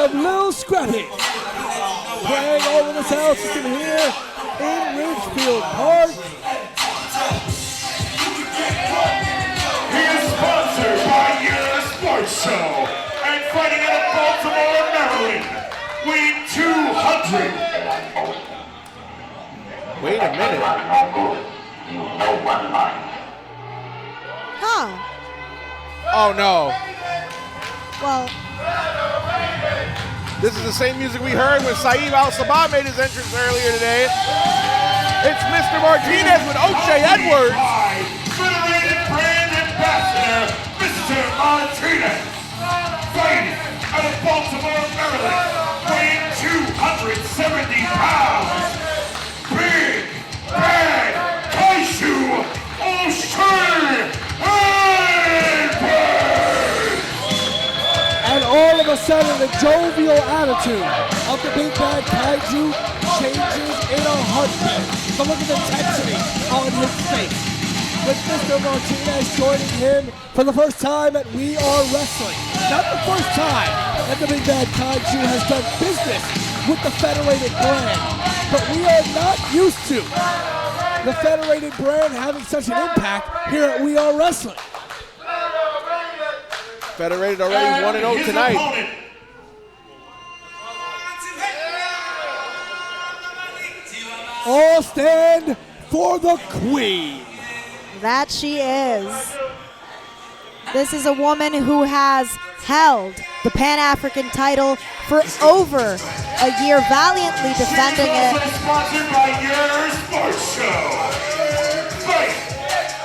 of Lil Scrappy playing over the sound system here in Ridgefield Park. He is sponsored by your sports show and fighting out of Baltimore, Maryland, weighing 200. Wait a minute. Huh. Oh no. Well, this is the same music we heard when Saeed Al-Sabah made his entrance earlier today. It's Mr. Martinez with O'Shea Edwards. Federated Brand Ambassador, Mr. Martinez. Fighting out of Baltimore, Maryland, weighing 270 pounds. Big Bad Kaiju O'Shea Edwards. And all of a sudden, the jovial attitude of the Big Bad Kaiju changes in a heartbeat. But look at the intensity on his face. With Mr. Martinez joining him for the first time at We Are Wrestling. Not the first time that the Big Bad Kaiju has done business with the Federated brand. But we are not used to the Federated brand having such an impact here at We Are Wrestling. Federated already 1-0 tonight. All stand for the Queen. that she is. This is a woman who has held the Pan-African title for over a year, valiantly defending it. Sponsored by your sports show. Fight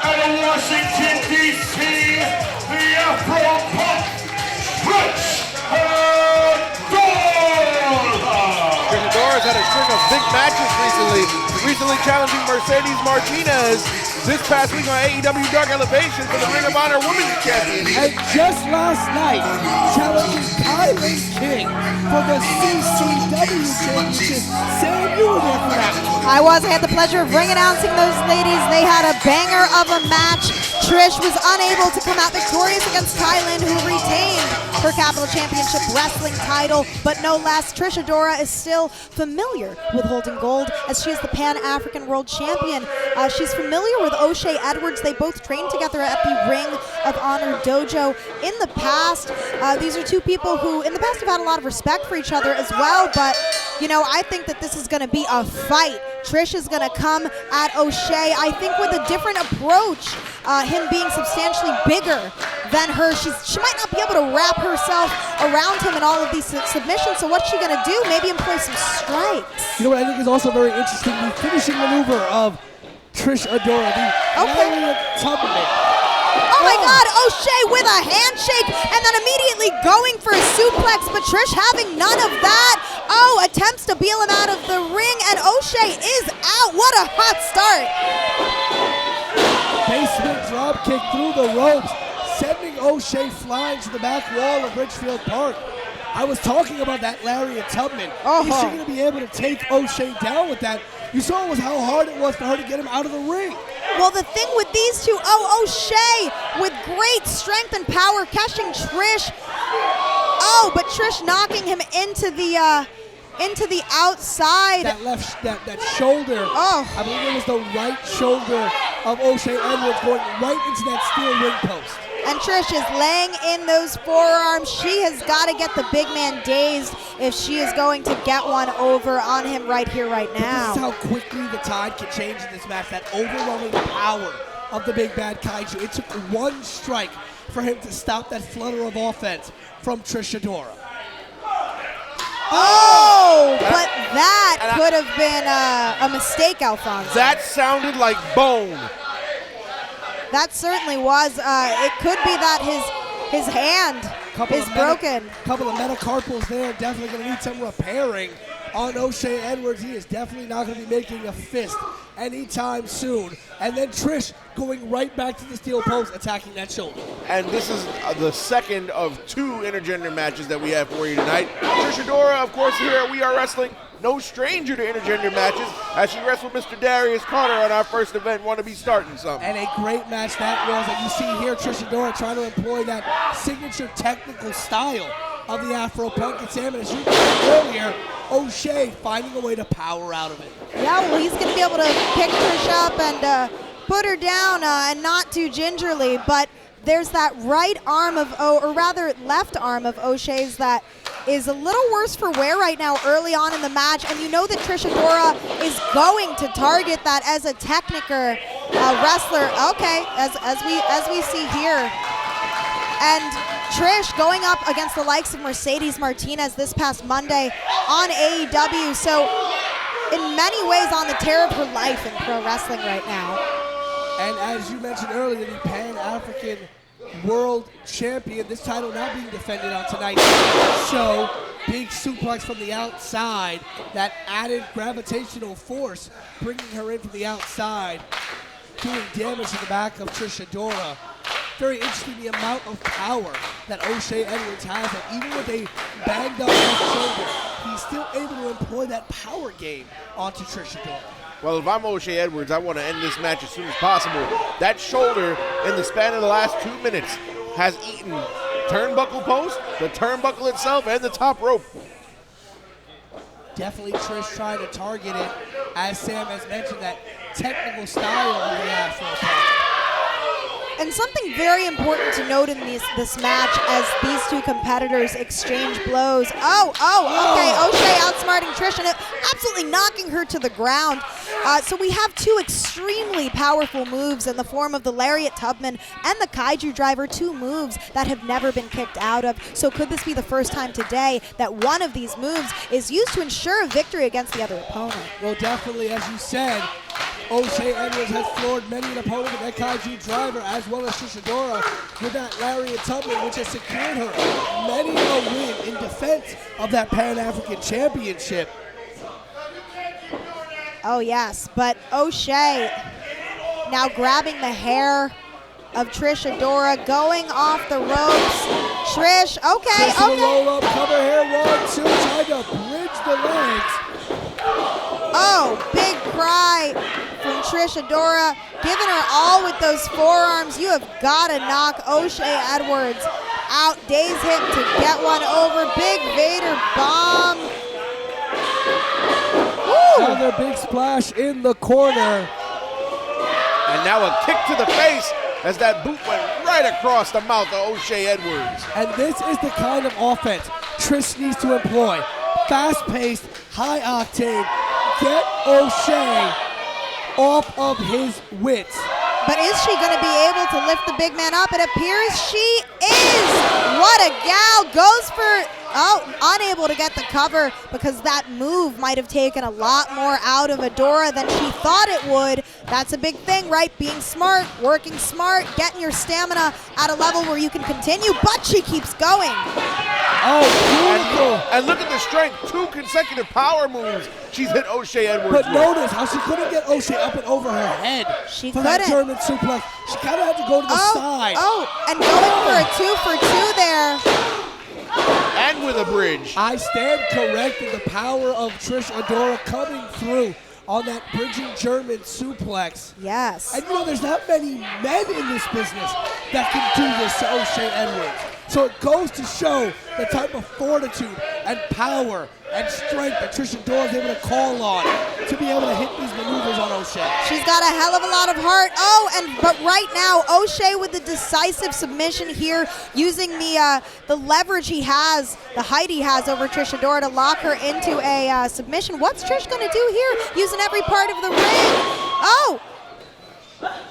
out of Washington, D.C., the Afro-Punk Trishadora has had a string of big matches recently challenging Mercedes Martinez this past week on AEW Dark Elevation for the Ring of Honor Women's Championship. And just last night, challenging Kylie King for the CCW Championship. Sam, you were there for that. I was. I had the pleasure of ring-announcing those ladies. They had a banger of a match. Trish was unable to come out victorious against Thailand, who retained her Capital Championship Wrestling title, but no less, Trishadora is still familiar with holding gold as she is the Pan-African World Champion. She's familiar with O'Shea Edwards. They both trained together at the Ring of Honor Dojo. In the past, these are two people who in the past have had a lot of respect for each other as well, but you know, I think that this is going to be a fight. Trish is going to come at O'Shea, I think, with a different approach. Him being substantially bigger than her, she might not be able to wrap herself around him in all of these submissions. So what's she going to do? Maybe employ some strikes. You know what I think is also very interesting? The finishing maneuver of Trishadora, the lariat tubman. Oh my God, O'Shea with a handshake and then immediately going for a suplex, but Trish having none of that. Oh, attempts to bail him out of the ring, and O'Shea is out. What a hot start. Basement drop kick through the ropes, sending O'Shea flying to the back wall of Ridgefield Park. I was talking about that lariat tubman. Is she going to be able to take O'Shea down with that? You saw how hard it was for her to get him out of the ring. Well, the thing with these two, O'Shea with great strength and power catching Trish. Oh, but Trish knocking him into the outside. That shoulder. Oh, I believe it was the right shoulder of O'Shea Edwards going right into that steel ring post. And Trish is laying in those forearms. She has got to get the big man dazed if she is going to get one over on him right here, right now. This is how quickly the tide can change in this match. That overwhelming power of the Big Bad Kaiju. It took one strike for him to stop that flutter of offense from Trishadora. Oh, but that could have been a mistake, Alfonso. That sounded like bone. That certainly was. It could be that his hand is broken. A couple of metacarpals there. Definitely going to need some repairing on O'Shea Edwards. He is definitely not going to be making a fist anytime soon. And then Trish going right back to the steel post, attacking that shoulder. And this is the second of two intergender matches that we have for you tonight. Trishadora, of course, here at We Are Wrestling, no stranger to intergender matches, as she wrestled Mr. Darius Carter on our first event. Want to be starting something. And a great match that was. And you see here Trishadora trying to employ that signature technical style of the Afro Punk. And Sam, as you mentioned earlier, O'Shea finding a way to power out of it. Yeah, well, he's going to be able to pick Trish up and put her down and not too gingerly, but there's that right arm of, or rather left arm of O'Shea's that is a little worse for wear right now early on in the match, and you know that Trishadora is going to target that as a Techniker wrestler. Okay, as we see here. And Trish going up against the likes of Mercedes Martinez this past Monday on AEW, so in many ways on the tear of her life in pro wrestling right now. And as you mentioned earlier, the Pan-African World Champion, this title now being defended on tonight's show. Big suplex from the outside, that added gravitational force, bringing her in from the outside, doing damage to the back of Trishadora. Very interesting, the amount of power that O'Shea Edwards has, and even with a banged up left shoulder, he's still able to employ that power game onto Trishadora. Well, if I'm O'Shea Edwards, I want to end this match as soon as possible. That shoulder, in the span of the last 2 minutes, has eaten turnbuckle post, the turnbuckle itself, and the top rope. Definitely Trish trying to target it, as Sam has mentioned, that technical style of the Afro Punk. And something very important to note in this match as these two competitors exchange blows. Okay, O'Shea outsmarting Trish and absolutely knocking her to the ground. So we have two extremely powerful moves in the form of the Lariat Tubman and the Kaiju Driver, two moves that have never been kicked out of. So could this be the first time today that one of these moves is used to ensure a victory against the other opponent? Well, definitely, as you said, O'Shea Edwards has floored many an opponent with that Kaiju Driver, as well as Trishadora with that Lariat Tubman, which has secured her many a win in defense of that Pan-African Championship. Oh yes, but O'Shea now grabbing the hair of Trishadora, going off the ropes. Trish, okay. Roll up, cover here, 1, 2, trying to bridge the legs. Oh, big cry from Trishadora, giving her all with those forearms. You have got to knock O'Shea Edwards out. Daze him to get one over. Big Vader bomb. Woo! Another big splash in the corner. And now a kick to the face as that boot went right across the mouth of O'Shea Edwards. And this is the kind of offense Trish needs to employ. Fast-paced, high-octane. Get O'Shea off of his wits. But is she going to be able to lift the big man up? It appears she is. What a gal. Goes for, unable to get the cover because that move might have taken a lot more out of Adora than she thought it would. That's a big thing, right? Being smart, working smart, getting your stamina at a level where you can continue, but she keeps going. Oh, beautiful. And look at the strength. 2 consecutive power moves she's hit O'Shea Edwards But with. notice how she couldn't get O'Shea up and over her head. She for that couldn't. German suplex. She kind of had to go to the side. And going for a 2 for 2 there. And with a bridge. I stand corrected. The power of Trish Adora coming through on that bridging German suplex. Yes. And you know, there's not many men in this business that can do this to O'Shea Edwards. So it goes to show the type of fortitude and power and strength that Trishadora is able to call on to be able to hit these maneuvers on O'Shea. She's got a hell of a lot of heart. But right now, O'Shea with the decisive submission here, using the leverage he has, the height he has over Trishadora to lock her into a submission. What's Trish going to do here? Using every part of the ring.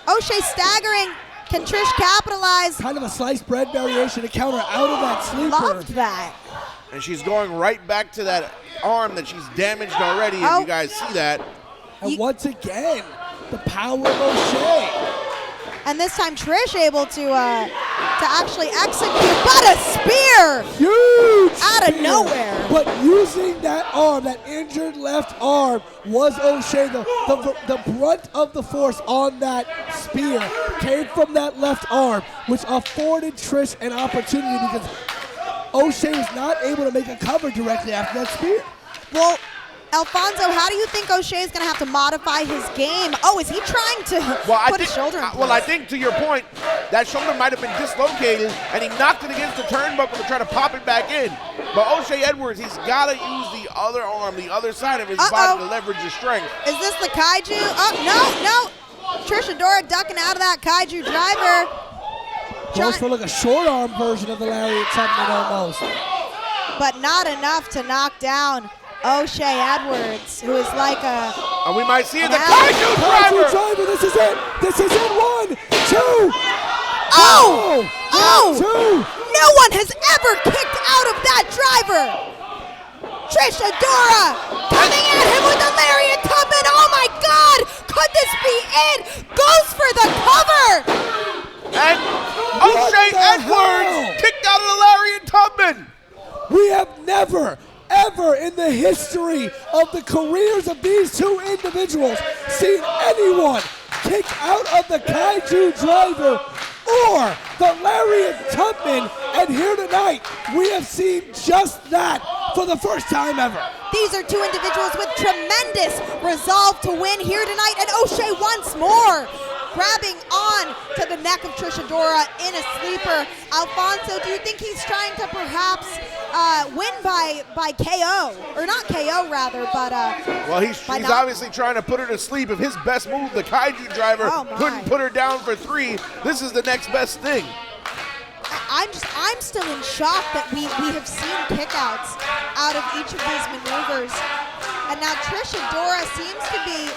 O'Shea staggering. Can Trish capitalize? Kind of a sliced bread variation to counter out of that sleeper. Loved that. And she's going right back to that arm that she's damaged already, if you guys see that. And once again, the power of O'Shea. And this time Trish able to actually execute, but a spear! Huge out of spear. nowhere. But using that arm, that injured left arm, was O'Shea. The brunt of the force on that spear came from that left arm, which afforded Trish an opportunity because O'Shea was not able to make a cover directly after that spear. Well, Alfonso, how do you think O'Shea is going to have to modify his game? Oh, is he trying to put his shoulder in place? Well, I think to your point, that shoulder might have been dislocated, and he knocked it against the turnbuckle to try to pop it back in. But O'Shea Edwards, he's got to use the other arm, the other side of his body to leverage his strength. Is this the Kaiju? Oh, no. Trishadora ducking out of that Kaiju driver. Goes for like a short arm version of the Lariat Tubman almost. But not enough to knock down O'Shea Edwards, who is like a... And we might see it, the Kaiju driver! This is it! This is it! 1, 2! Oh! Two! No one has ever kicked out of that driver! Trishadora coming at him with the Lariat Tubman! Oh my God! Could this be it? Goes for the cover! And O'Shea Edwards kicked out of the Lariat Tubman! We have never, ever in the history of the careers of these two individuals seen anyone kick out of the Kaiju driver or the Lariat Tubman, and here tonight we have seen just that for the first time ever. These are two individuals with tremendous resolve to win here tonight, and O'Shea once more grabbing on to the neck of Trishadora in a sleeper. Alfonso, do you think he's trying to perhaps win by KO? Or not KO, rather, but... well, he's obviously trying to put her to sleep. If his best move, the Kaiju driver, couldn't put her down for 3, this is the next best thing. I'm still in shock that we have seen kickouts out of each of these maneuvers. And now Trishadora seems to be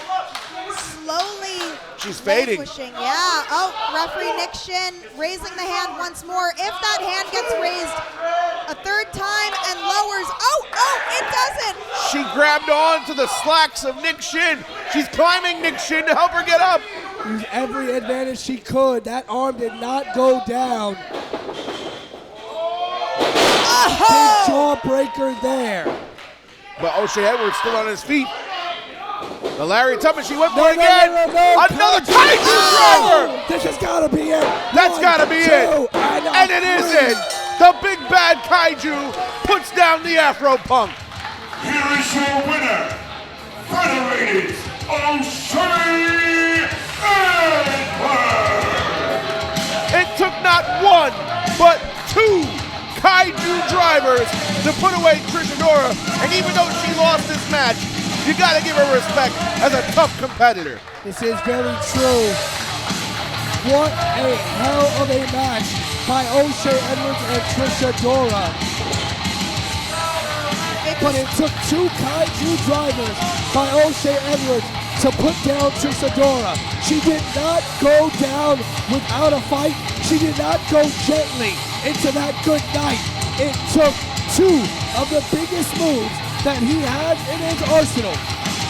slowly... She's fading. Yeah. Oh, referee Nick Shin raising the hand once more. If that hand gets raised a third time and lowers, it doesn't. She grabbed on to the slacks of Nick Shin. She's climbing Nick Shin to help her get up. Used every advantage she could. That arm did not go down. Big jawbreaker there. But O'Shea Edwards still on his feet. The Lariat Tubman, she went for it again. Another Kaiju driver. This has got to be it. That's got to be it. And it is it. The big bad Kaiju puts down the Afro Punk. Here is your winner, Federated O'Shea Edwards. It took not 1, but 2 Kaiju drivers to put away Trishadora. And even though she lost this match, you gotta give her respect as a tough competitor. This is very true. What a hell of a match by O'Shea Edwards and Trishadora. But it took 2 Kaiju drivers by O'Shea Edwards to put down Trishadora. She did not go down without a fight. She did not go gently into that good night. It took 2 of the biggest moves that he has in his arsenal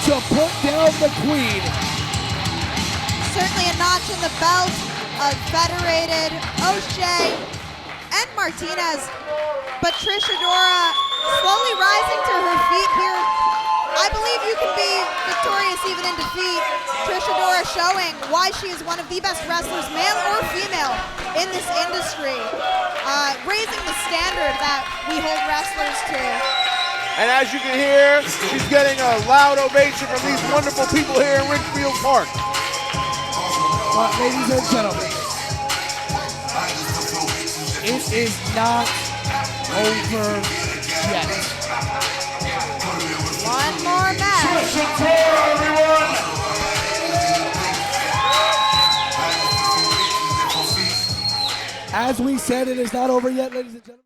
to put down the Queen. Certainly a notch in the belt of Federated O'Shea and Martinez, but Trishadora slowly rising to her feet here. I believe you can be victorious even in defeat. Trishadora showing why she is one of the best wrestlers, male or female, in this industry, raising the standard that we hold wrestlers to. And as you can hear, she's getting a loud ovation from these wonderful people here in Richfield Park. Ladies and gentlemen, it is not over yet. One more match. Trishadora, everyone. As we said, it is not over yet, ladies and gentlemen.